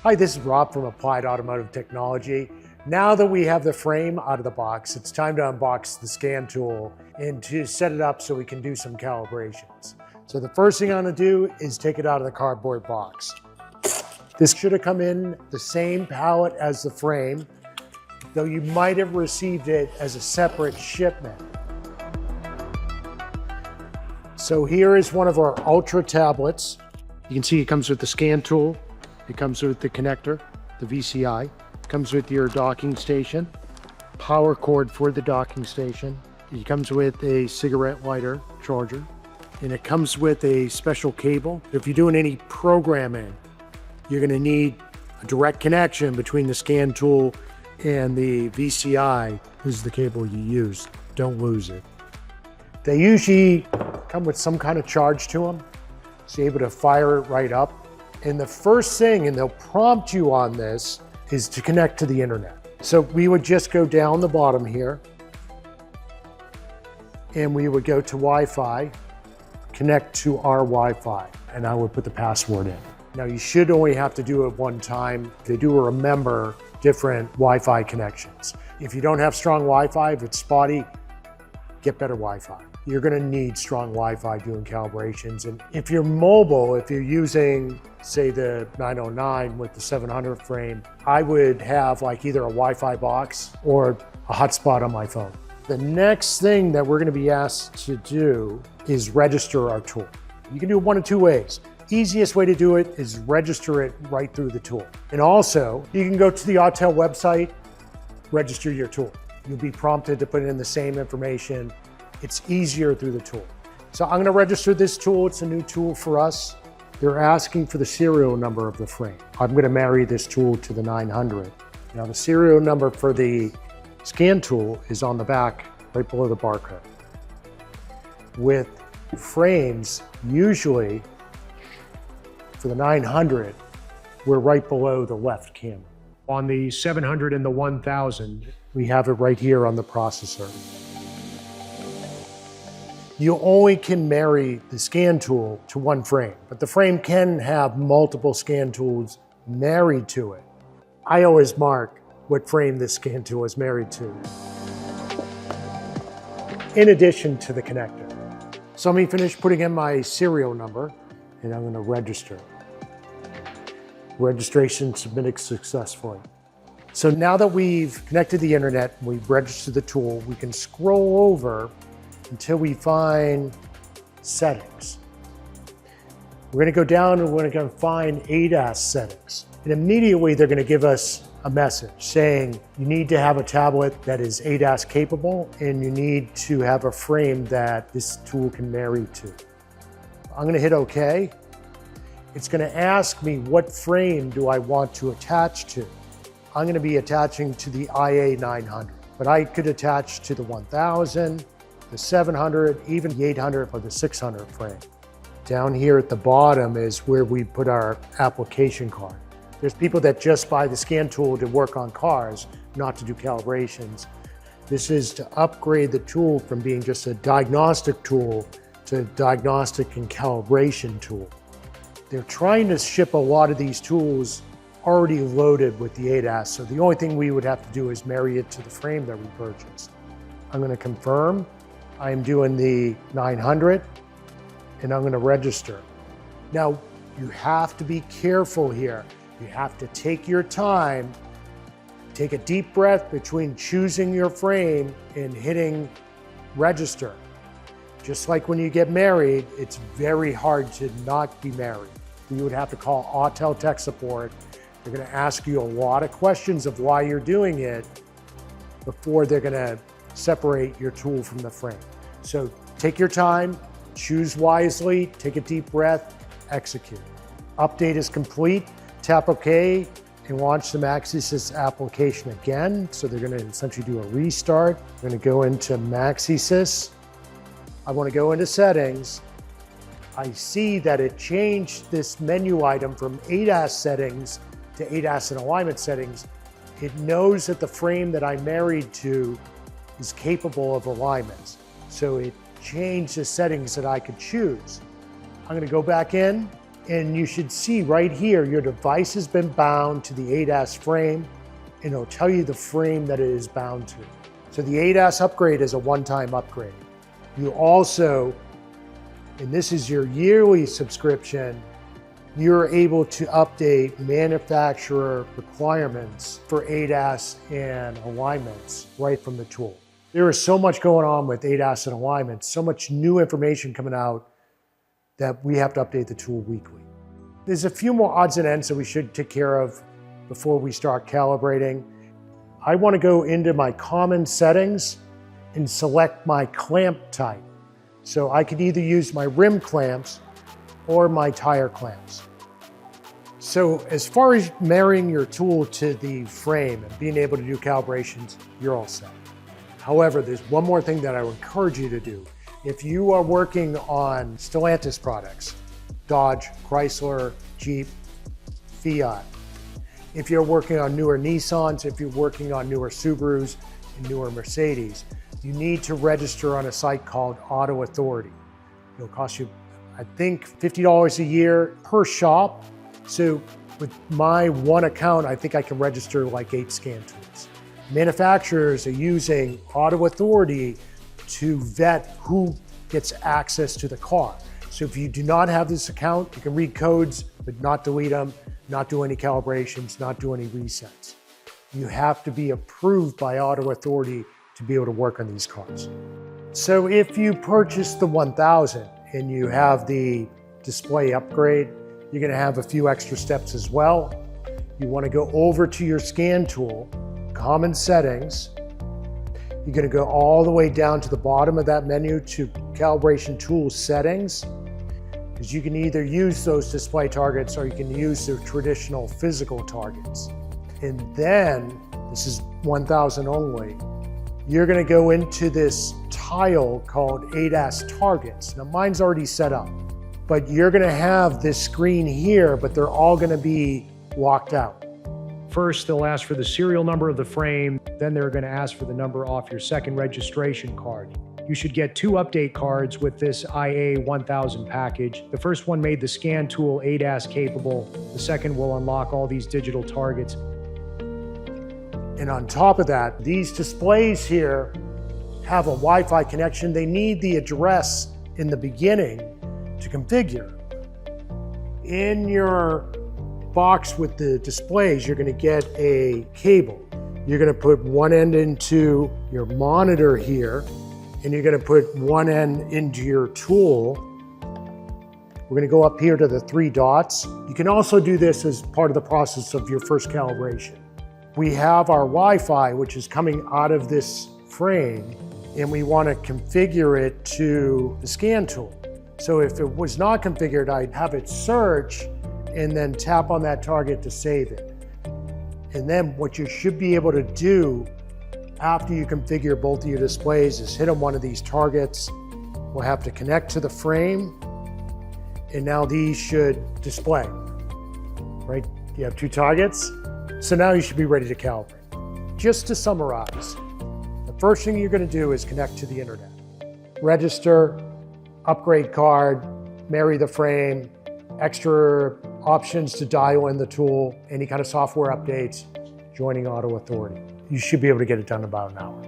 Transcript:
Hi, this is Rob from Applied Automotive Technology. Now that we have the frame out of the box, it's time to unbox the scan tool and to set it up so we can do some calibrations. So the first thing I'm gonna do is take it out of the cardboard box. This should have come in the same pallet as the frame, though you might have received it as a separate shipment. So here is one of our Ultra tablets. You can see it comes with the scan tool. It comes with the connector, the VCI. It comes with your docking station, power cord for the docking station. It comes with a cigarette lighter charger, and it comes with a special cable. If you're doing any programming, you're gonna need a direct connection between the scan tool and the VCI. This is the cable you use. Don't lose it. They usually come with some kind of charge to them, so you're able to fire it right up. And the first thing, and they'll prompt you on this, is to connect to the internet. So we would just go down the bottom here, and we would go to Wi-Fi, connect to our Wi-Fi, and I would put the password in. Now you should only have to do it one time. They do remember different Wi-Fi connections. If you don't have strong Wi-Fi, if it's spotty, get better Wi-Fi. You're gonna need strong Wi-Fi doing calibrations. And if you're mobile, if you're using, say, the 909 with the 700 frame, I would have like either a Wi-Fi box or a hotspot on my phone. The next thing that we're gonna be asked to do is register our tool. You can do it one of two ways. Easiest way to do it is register it right through the tool. And also, you can go to the Autel website, register your tool. You'll be prompted to put in the same information. It's easier through the tool. So I'm gonna register this tool. It's a new tool for us. They're asking for the serial number of the frame. I'm gonna marry this tool to the 900. Now the serial number for the scan tool is on the back, right below the barcode. With frames, usually for the 900, we're right below the left camera. On the 700 and the 1000, we have it right here on the processor. You only can marry the scan tool to one frame, but the frame can have multiple scan tools married to it. I always mark what frame this scan tool is married to, in addition to the connector. So let me finish putting in my serial number, and I'm going to register. Registration submitted successfully. So now that we've connected the internet, and we've registered the tool, we can scroll over until we find settings. We're gonna go down and we're gonna find ADAS settings. And immediately they're gonna give us a message saying you need to have a tablet that is ADAS capable and you need to have a frame that this tool can marry to. I'm gonna hit OK. It's gonna ask me what frame do I want to attach to. I'm gonna be attaching to the IA900, but I could attach to the 1000, the 700, even the 800 or the 600 frame. Down here at the bottom is where we put our application card. There's people that just buy the scan tool to work on cars, not to do calibrations. This is to upgrade the tool from being just a diagnostic tool to a diagnostic and calibration tool. They're trying to ship a lot of these tools already loaded with the ADAS, so the only thing we would have to do is marry it to the frame that we purchased. I'm gonna confirm. I'm doing the 900, and I'm gonna register. Now, you have to be careful here. You have to take your time, take a deep breath between choosing your frame and hitting register. Just like when you get married, it's very hard to not be married. You would have to call Autel tech support. They're gonna ask you a lot of questions of why you're doing it before they're gonna separate your tool from the frame. So take your time, choose wisely, take a deep breath, execute. Update is complete, tap OK, and launch the MaxiSys application again. So they're gonna essentially do a restart. We're gonna go into MaxiSys. I wanna go into settings. I see that it changed this menu item from ADAS settings to ADAS and alignment settings. It knows that the frame that I married to is capable of alignments. So it changed the settings that I could choose. I'm gonna go back in, And you should see right here, your device has been bound to the ADAS frame, and it'll tell you the frame that it is bound to. So the ADAS upgrade is a one-time upgrade. You also, and this is your yearly subscription, you're able to update manufacturer requirements for ADAS and alignments right from the tool. There is so much going on with ADAS and alignments, so much new information coming out that we have to update the tool weekly. There's a few more odds and ends that we should take care of before we start calibrating. I want to go into my common settings and select my clamp type. So I could either use my rim clamps or my tire clamps. So as far as marrying your tool to the frame and being able to do calibrations, you're all set. However, there's one more thing that I would encourage you to do. If you are working on Stellantis products, Dodge, Chrysler, Jeep, Fiat, if you're working on newer Nissans, if you're working on newer Subarus and newer Mercedes, you need to register on a site called AutoAuth. It'll cost you, I think, $50 a year per shop. So with my one account, I think I can register like 8 scan tools. Manufacturers are using AutoAuth to vet who gets access to the car. So if you do not have this account, you can read codes, but not delete them, not do any calibrations, not do any resets. You have to be approved by AutoAuth to be able to work on these cars. So if you purchase the 1000 and you have the display upgrade, you're gonna have a few extra steps as well. You wanna go over to your scan tool, common settings. You're gonna go all the way down to the bottom of that menu to calibration tool settings, because you can either use those display targets or you can use the traditional physical targets. And then, this is 1000 only, you're gonna go into this tile called ADAS targets. Now mine's already set up, but you're gonna have this screen here, but they're all gonna be locked out. First, they'll ask for the serial number of the frame, then they're gonna ask for the number off your second registration card. You should get 2 update cards with this IA 1000 package. The first one made the scan tool ADAS capable. The second will unlock all these digital targets. And on top of that, these displays here have a Wi-Fi connection. They need the address in the beginning to configure. In your box with the displays, you're gonna get a cable. You're gonna put one end into your monitor here, and you're gonna put one end into your tool. We're gonna go up here to the 3 dots. You can also do this as part of the process of your first calibration. We have our Wi-Fi, which is coming out of this frame, and we wanna configure it to the scan tool. So if it was not configured, I'd have it search and then tap on that target to save it. And then what you should be able to do after you configure both of your displays is hit on one of these targets. We'll have to connect to the frame, and now these should display, right? You have 2 targets, so now you should be ready to calibrate. Just to summarize, the first thing you're gonna do is connect to the internet. Register, upgrade card, marry the frame, extra options to dial in the tool, any kind of software updates, joining AutoAuth. You should be able to get it done in about an hour.